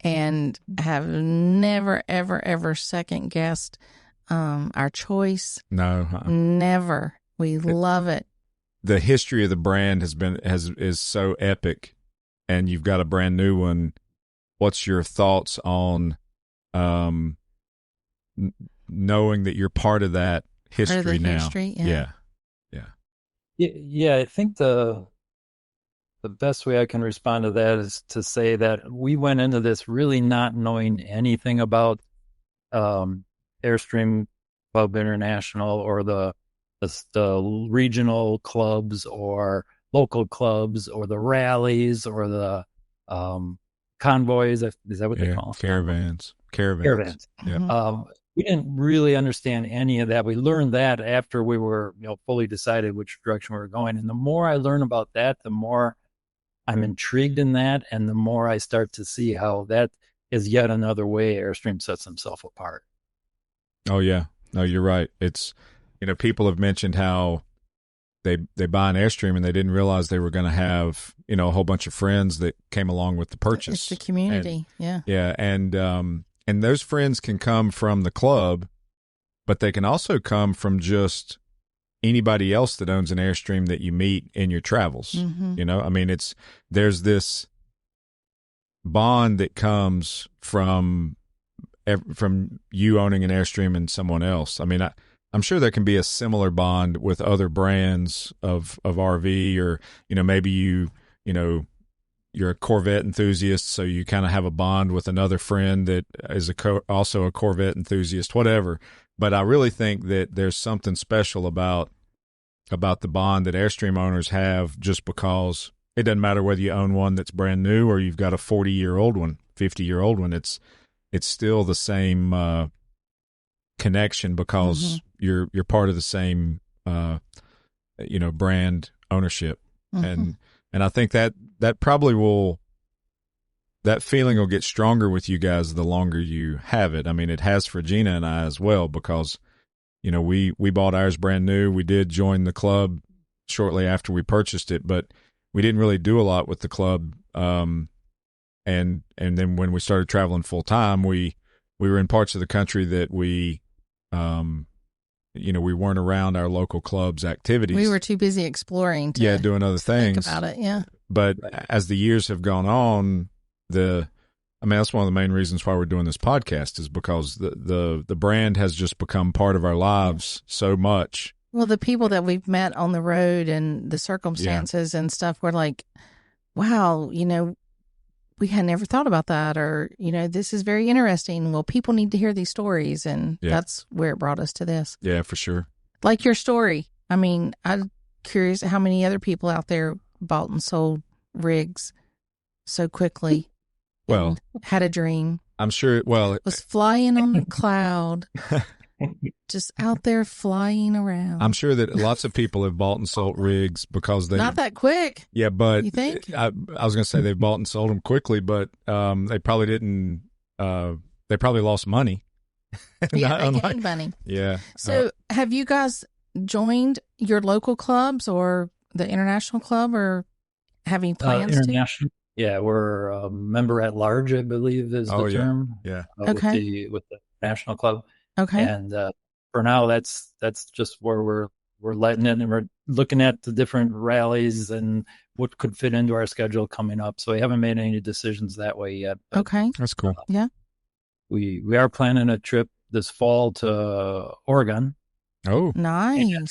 and have never, ever, ever second guessed our choice. No. Never. We love it. The history of the brand is so epic, and you've got a brand new one. What's your thoughts on knowing that you're part of that history now? History, yeah. I think the best way I can respond to that is to say that we went into this really not knowing anything about Airstream Club International or the regional clubs or local clubs or the rallies or the convoys. Is that what they call them? Caravans. Yeah. We didn't really understand any of that. We learned that after we were fully decided which direction we were going. And the more I learn about that, the more I'm intrigued in that, and the more I start to see how that is yet another way Airstream sets himself apart. Oh yeah, no, you're right. It's people have mentioned how they buy an Airstream and they didn't realize they were going to have a whole bunch of friends that came along with the purchase. It's the community, yeah, and those friends can come from the club, but they can also come from just anybody else that owns an Airstream that you meet in your travels. There's this bond that comes from you owning an Airstream and someone else. I'm sure there can be a similar bond with other brands of RV, or maybe you're a Corvette enthusiast, so you kind of have a bond with another friend that is also a Corvette enthusiast, whatever. But I really think that there's something special about the bond that Airstream owners have, just because it doesn't matter whether you own one that's brand new or you've got a 40-year-old one, 50-year-old one. It's still the same connection, because you're part of the same brand ownership. And I think that probably that feeling will get stronger with you guys the longer you have it. It has for Gina and I as well, because we bought ours brand new. We did join the club shortly after we purchased it, but we didn't really do a lot with the club. And then when we started traveling full time, we were in parts of the country that we we weren't around our local club's activities. We were too busy exploring to doing other things. think about it. Yeah. But as the years have gone on, that's one of the main reasons why we're doing this podcast, is because the brand has just become part of our lives so much. Well, the people that we've met on the road and the circumstances and stuff were like, wow, we had never thought about that, or, this is very interesting. Well, people need to hear these stories, and that's where it brought us to this. Yeah, for sure. Like your story. I mean, I'm curious how many other people out there bought and sold rigs so quickly. Well, had a dream. I'm sure. Well, was flying on a cloud, just out there flying around. I'm sure that lots of people have bought and sold rigs because they not that quick. Yeah, but you think? I was going to say they've bought and sold them quickly, but they probably didn't. They probably lost money. Yeah, they gained money. Yeah. So, have you guys joined your local clubs or the international club, or having plans international? Yeah, we're a member at large, I believe is the term. Yeah. Okay. With the national club. Okay. And for now, that's just where we're letting it, and we're looking at the different rallies and what could fit into our schedule coming up. So we haven't made any decisions that way yet. But, okay. That's cool. Yeah. We are planning a trip this fall to Oregon. Oh, nice. And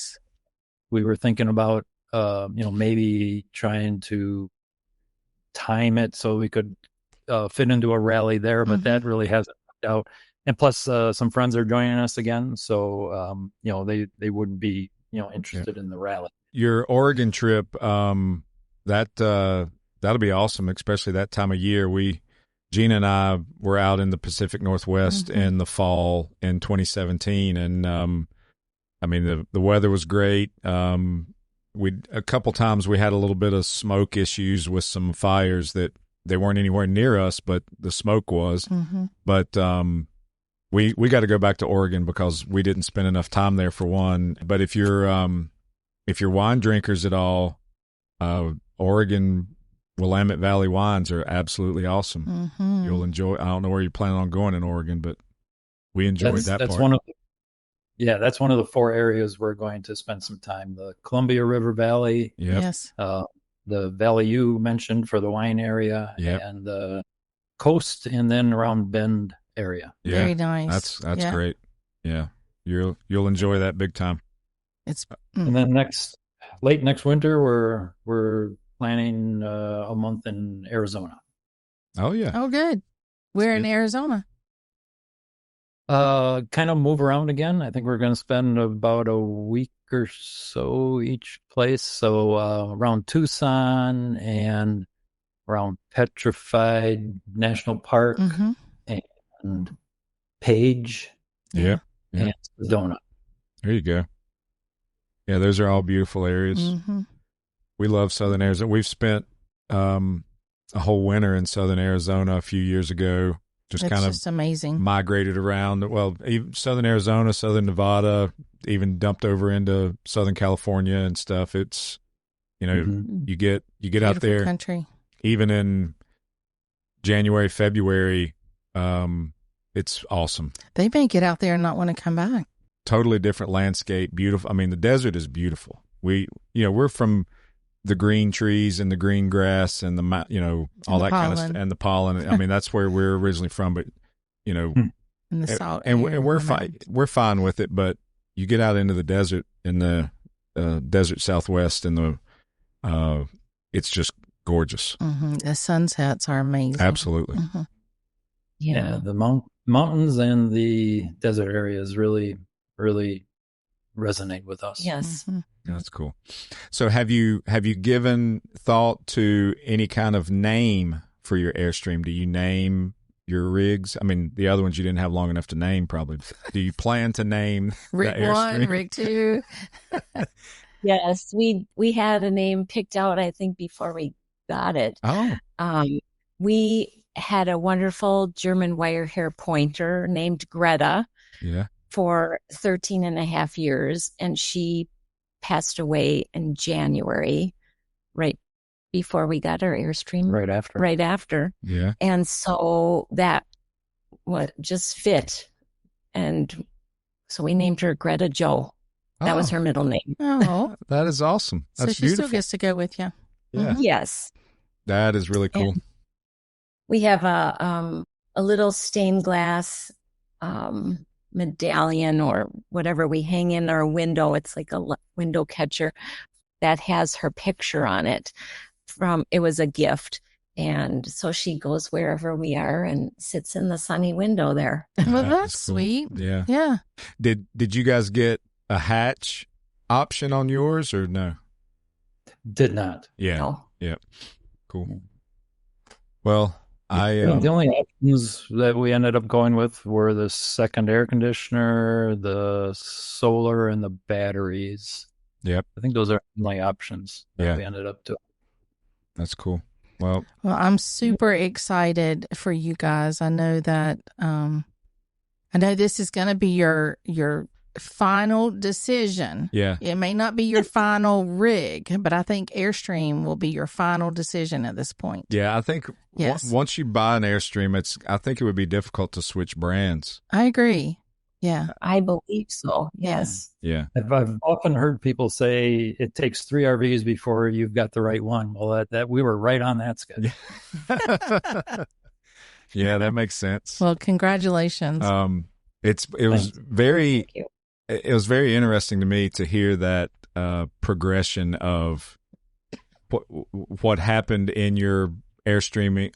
we were thinking about, maybe trying to time it so we could fit into a rally there, but that really hasn't worked out. And plus, some friends are joining us again, so they wouldn't be interested in the rally. Your Oregon trip, that'll be awesome, especially that time of year. Gina and I were out in the Pacific Northwest in the fall in 2017, and the weather was great. A couple times we had a little bit of smoke issues with some fires that they weren't anywhere near us, but the smoke was. But we got to go back to Oregon because we didn't spend enough time there, for one. But if you're wine drinkers at all, Oregon Willamette Valley wines are absolutely awesome. You'll enjoy. I don't know where you're planning on going in Oregon, but we enjoyed that part. That's one of the 4 areas we're going to spend some time. The Columbia River Valley. Yep. Yes. The valley you mentioned for the wine area. Yep. And the coast, and then around Bend area. Yeah. Very nice. That's great. Yeah. You'll enjoy that big time. And then late next winter, we're planning a month in Arizona. Oh, yeah. Oh, good. We're in Arizona. Kind of move around again. I think we're going to spend about a week or so each place. So around Tucson and around Petrified National Park and Page. Yeah. And Sedona. There you go. Yeah, those are all beautiful areas. We love Southern Arizona. We've spent a whole winter in Southern Arizona a few years ago. Just amazing. Migrated around. Well, even Southern Arizona, Southern Nevada, even dumped over into Southern California and stuff. It's, you get Beautiful out there. Country. Even in January, February, it's awesome. They may get out there and not want to come back. Totally different landscape. Beautiful. I mean, the desert is beautiful. We're from the green trees and the green grass and all that kind of stuff, and the pollen. I mean, that's where we're originally from, but in the salt, and we're fine. We're fine with it. But you get out into the desert in the desert Southwest, and it's just gorgeous. The sunsets are amazing. Absolutely. Yeah, the mountains and the desert areas really, really resonate with us. Yes. That's cool. So have you given thought to any kind of name for your Airstream? Do you name your rigs? I mean, the other ones you didn't have long enough to name probably. Do you plan to name rig the Airstream? 1, rig 2? Yes, we had a name picked out, I think, before we got it. Oh. We had a wonderful German wire hair pointer named Greta. Yeah. For 13 and a half years, and she passed away in January, right before we got our Airstream. Right after. Yeah. And so that just fit. And so we named her Greta Jo. That was Oh, her middle name. Oh, that is awesome. so That's she beautiful. still gets to go with you. Yeah, Yes. that is really cool. And we have a little stained glass medallion or whatever we hang in our window. It's like a window catcher that has her picture on it. It was a gift. And so she goes wherever we are and sits in the sunny window there. Well, That that's is cool. sweet. Yeah. Yeah. Did you guys get a hatch option on yours or no? Did not. Yeah. No. Yeah. Cool. Well, The only options that we ended up going with were the second air conditioner, the solar, and the batteries. Yep. I think those are the only options that Yeah. we ended up doing. That's cool. Well, I'm super excited for you guys. I know that I know this is going to be your final decision. yeah. It may not be your final rig, but I think Airstream will be your final decision at this point. Yeah, I think Yes. once you buy an Airstream, I think it would be difficult to switch brands. I agree. Yeah. I believe so. Yes. Yeah. I've often heard people say it takes 3 RVs before you've got the right one. Well, that we were right on that schedule. Yeah, that makes sense. Well, congratulations. It was very Thank you. it was very interesting to me to hear that progression of what happened in your Airstreaming,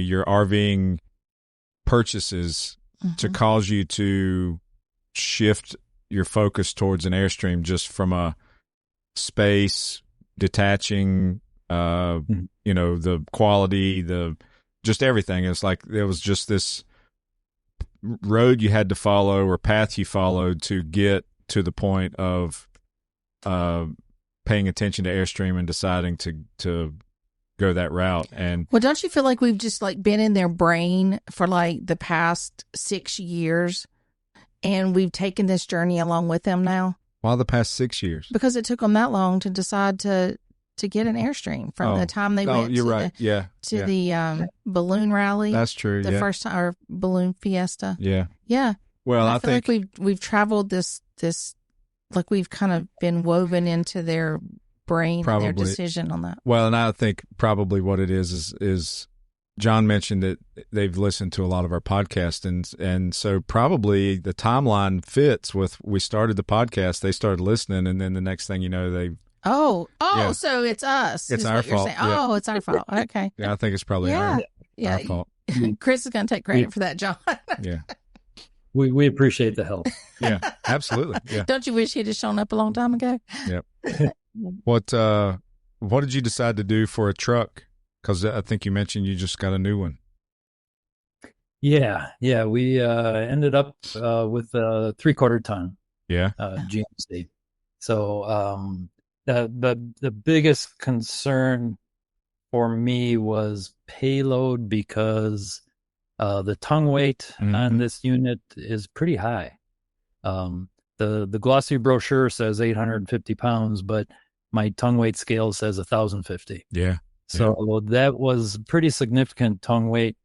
your RVing purchases to cause you to shift your focus towards an Airstream just from a space detaching, the quality, just everything. It's like there was just this road you had to follow or path you followed to get to the point of paying attention to Airstream and deciding to go that route. And Well, don't you feel like we've just like been in their brain for like the past 6 years and we've taken this journey along with them now? why the past 6 years? Because it took them that long to decide to get an Airstream from the time they went you're to, right. the balloon rally. That's true. The first time, or balloon fiesta. Yeah. Yeah. Well, I I feel think like we've traveled this like we've kind of been woven into their brain and their Probably. decision on that. Well, and I think probably what it is John mentioned that they've listened to a lot of our podcasts, and so probably the timeline fits with we started the podcast, they started listening, and then the next thing you know, Yeah. So it's us. It's is our what you're fault, saying. yeah. Oh, it's our fault. Okay. I think it's probably Yeah. our fault. Chris is going to take credit for that, John. Yeah. We appreciate the help. Yeah. Absolutely. Yeah. Don't you wish he'd have shown up a long time ago? Yep. What did you decide to do for a truck? Because I think you mentioned you just got a new one. Yeah. We ended up with a 3/4 ton Yeah. GMC. So the biggest concern for me was payload because the tongue weight on this unit is pretty high. The glossy brochure says 850 pounds, but my tongue weight scale says 1,050. Yeah. So that was pretty significant tongue weight,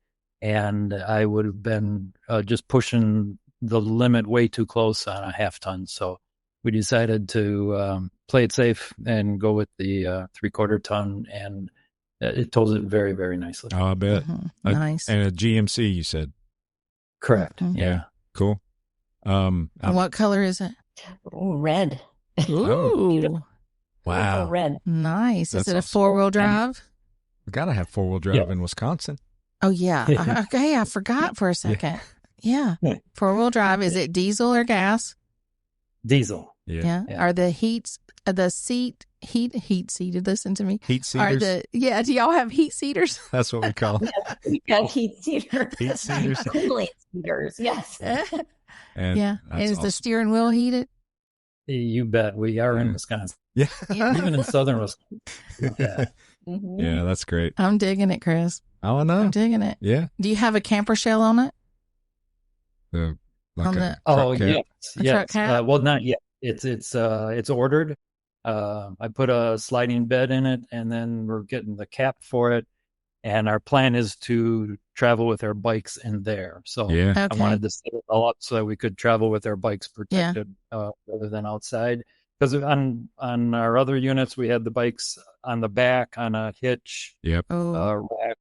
and I would have been just pushing the limit way too close on a 1/2 ton. So we decided to play it safe and go with the 3/4 ton, and it tolls it very, very nicely. Oh, I bet. Nice. And a GMC, you said. Correct. Mhm. Yeah. Cool. And what color is it? Oh, red. Ooh, Wow. Oh, red. nice. That's Is it a awesome. 4-wheel drive? We gotta have 4-wheel drive in Wisconsin. Oh, yeah. Okay, I forgot for a second. Yeah. 4-wheel drive. Is it diesel or gas? Diesel. Yeah. Yeah. Are the heat seated? Listen to me. Heat seaters. Do y'all have heat seaters? That's what we call them. We got heat seaters. Heat seaters. Cooling seaters. Yes. And Yeah. And that's is the awesome. steering wheel heated? You bet. We are in Wisconsin, Yeah. Yeah. even in southern Wisconsin. Yeah. Mhm. Yeah, that's great. I'm digging it, Chris. Oh, I know. I'm digging it. Yeah. Do you have a camper shell on it? Like On a the- Oh truck cab. yes, A yes. truck cab? Well, not yet. It's ordered. I put a sliding bed in it, and then we're getting the cap for it. And our plan is to travel with our bikes in there. So Yeah. I Okay. wanted to set it all up so that we could travel with our bikes protected rather than outside. Because on our other units, we had the bikes on the back on a hitch Yep. rack,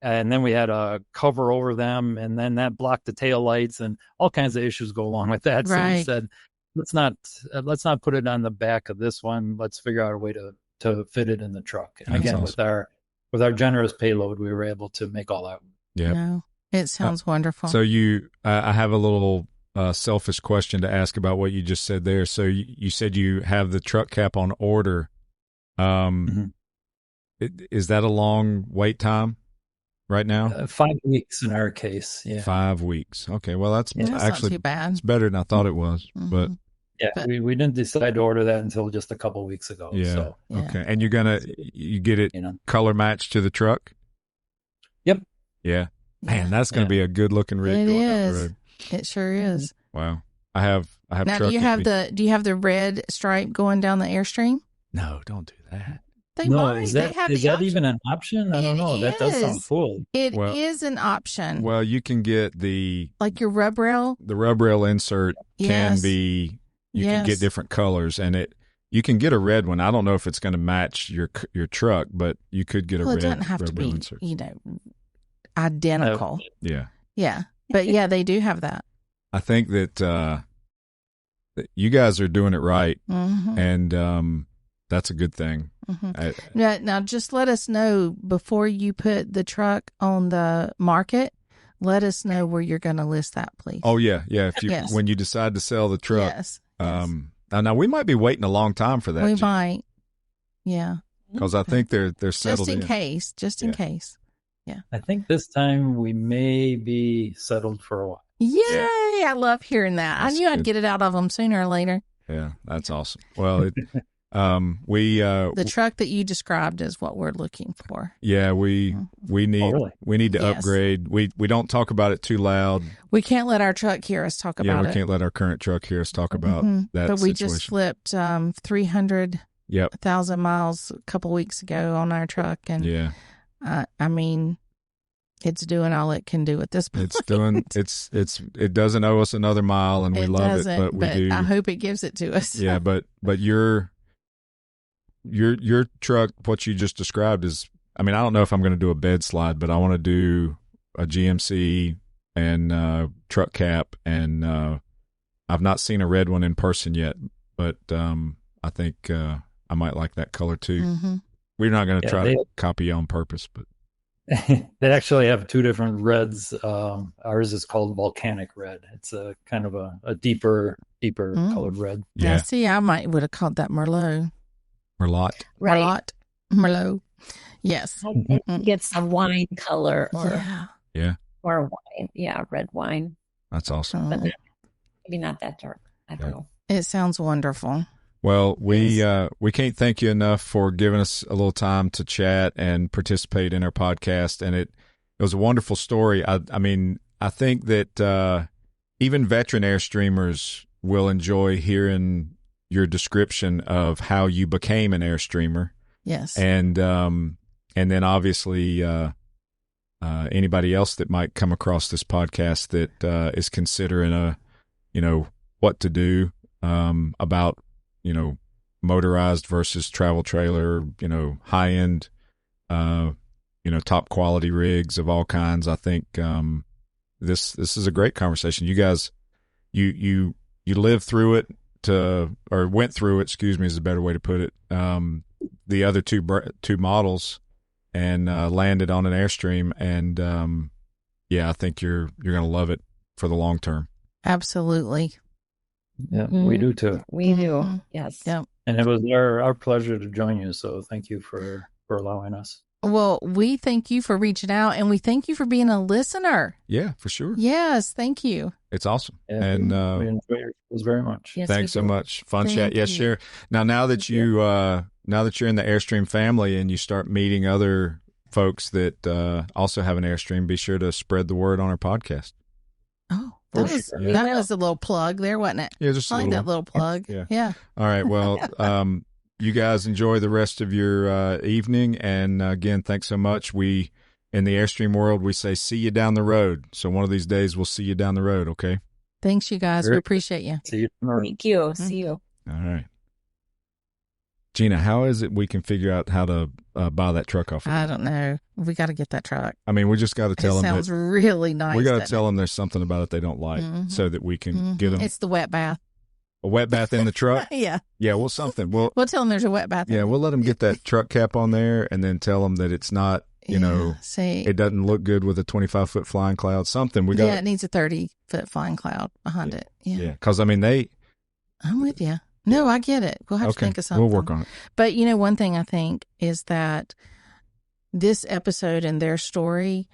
and then we had a cover over them, and then that blocked the tail lights, and all kinds of issues go along with that. So we Right. said, let's not put it on the back of this one. Let's figure out a way to fit it in the truck. And That's again, awesome. with our generous payload, we were able to make all that. Yep. No, it sounds wonderful. So I have a little selfish question to ask about what you just said there. So you said you have the truck cap on order. Is that a long wait time right now? 5 weeks in our case. Yeah. 5 weeks. Okay. Well, that's That's actually not too bad. it's better than I thought it was. But Mhm. Yeah, But- we didn't decide to order that until just a couple weeks ago. yeah. So, Yeah. Okay. And you get it you know, color matched to the truck? Yep. Yeah. Man, Yeah. that's going to be Yeah. a good looking rig. It going down the is. road. It sure is. Wow. I have Now, truck do you have the red stripe going down the Airstream? No, don't do that. They no, might. is They that have is the that option. even an option? I don't It know. That does sound is. cool. It Well- is an option. Well, you can get the Like your rub rail. rub rail insert can Yes. be you can Yes. get different colors, and you can get a red one. I don't know if it's going to match your truck, but you could get a Well, red it doesn't have to rub rail be, insert. identical. Yeah. Yeah. But yeah, they do have that. I think that you guys are doing it right, Mm-hmm. and that's a good thing. Mm-hmm. Now, just let us know before you put the truck on the market. Let us know where you're going to list that, please. Oh yeah. If you Yes. when you decide to sell the truck, Yes. now we might be waiting a long time for that. We might. Yeah. because I think they're settled Just in in. case. Just in Yeah. case. I think this time we may be settled for a while. Yay! I love hearing that. That's I knew I'd good. get it out of them sooner or later. Yeah, that's awesome. Well, The truck that you described is what we're looking for. we need really? we need to Yes. upgrade. We don't talk about it too loud. We can't let our truck hear us talk Yeah, about we it. can't let our current truck here us talk about Mhm. that But we situation. just flipped 300,000 Yep. miles a couple weeks ago on our truck, and Yeah. I mean, it's doing all it can do at this point. It doesn't owe us another mile, and we It love doesn't, it, but we do. I hope it gives it to us. Yeah, but your truck, what you just described is, I mean, I don't know if I'm going to do a bed slide, but I want to do a GMC and truck cap, and I've not seen a red one in person yet, but I think I might like that color too. Mm-hmm. We're not going to Yeah, try they- to copy you on purpose, but They actually have two different reds. Ours is called volcanic red. It's a kind of a deeper colored red. Now, yeah, see, I might would have called that Merlot. Right. Merlot. Yes. It gets a wine color Yeah. or wine. Yeah, red wine. that's awesome. But Oh, maybe not that dark. I don't Yeah. know. it sounds wonderful. Well, we can't thank you enough for giving us a little time to chat and participate in our podcast, and it was a wonderful story. I mean, I think that even veteran Airstreamers will enjoy hearing your description of how you became an Airstreamer, Yes. and then obviously anybody else that might come across this podcast that is considering what to do about motorized versus travel trailer, high end, top quality rigs of all kinds. I think this is a great conversation. You guys, you lived through it or went through it. Excuse me, is a better way to put it. The other two models, and landed on an Airstream, and I think you're gonna love it for the long term. Absolutely. Yeah, we do too. We do. Mhm. Yes. Yep. And it was our pleasure to join you. So thank you for allowing us. Well, we thank you for reaching out, and we thank you for being a listener. Yeah, for sure. Yes. Thank you. It's awesome. Yeah, And we enjoyed it very much. Yes, thanks we so do. much. Fun Thank chat. Yes, you. share. Now that now that you're in the Airstream family and you start meeting other folks that also have an Airstream, be sure to spread the word on our podcast. Oh, For that was sure. We that will. was a little plug there, wasn't it? Yeah, just a I like little. that little plug. Yeah. Yeah. All right. Well, you guys enjoy the rest of your evening, and again, thanks so much. We in the Airstream world, we say, see you down the road. So one of these days, we'll see you down the road, okay? Thanks, you guys. We appreciate you. See you. Thank you. See you. All right. Gina, how is it we can figure out how to buy that truck off of I you? don't know. We got to get that truck. I mean, we just got to tell It them sounds that really nice. we got to doesn't tell it? them there's something about it they don't like, so that we can get them It's the wet bath. a wet bath in the truck. Yeah. Yeah, well, something. We'll tell them there's a wet bath. yeah, we'll let them get that truck cap on there, and then tell them that it's not. You know, see, it doesn't look good with a 25-foot flying cloud. Something we got. Yeah, it needs a 30-foot flying cloud behind it. Yeah, because I mean I'm with you. No, I get it. We'll have to think of something. We'll work on it. But you know, one thing I think is that this episode and their story,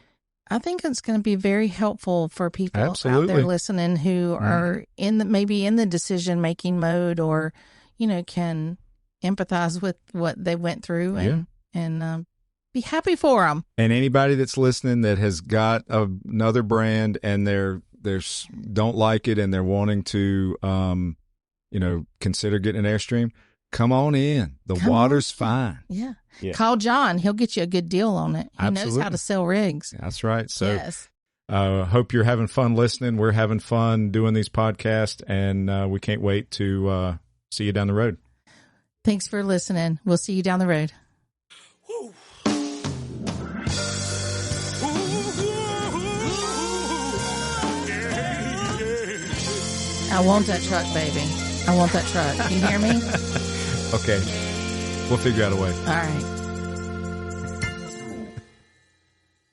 I think it's going to be very helpful for people out there listening who are maybe in the decision making mode, or can empathize with what they went through and be happy for them. And anybody that's listening that has got another brand and they're don't like it and they're wanting to consider getting an Airstream, come on in. The water's fine. Yeah. Call John. He'll get you a good deal on it. He knows how to sell rigs. That's right. So yes. Hope you're having fun listening. We're having fun doing these podcasts, and we can't wait to see you down the road. Thanks for listening. We'll see you down the road. I want that truck, baby. I want that truck. You hear me? Okay. We'll figure out a way. All right.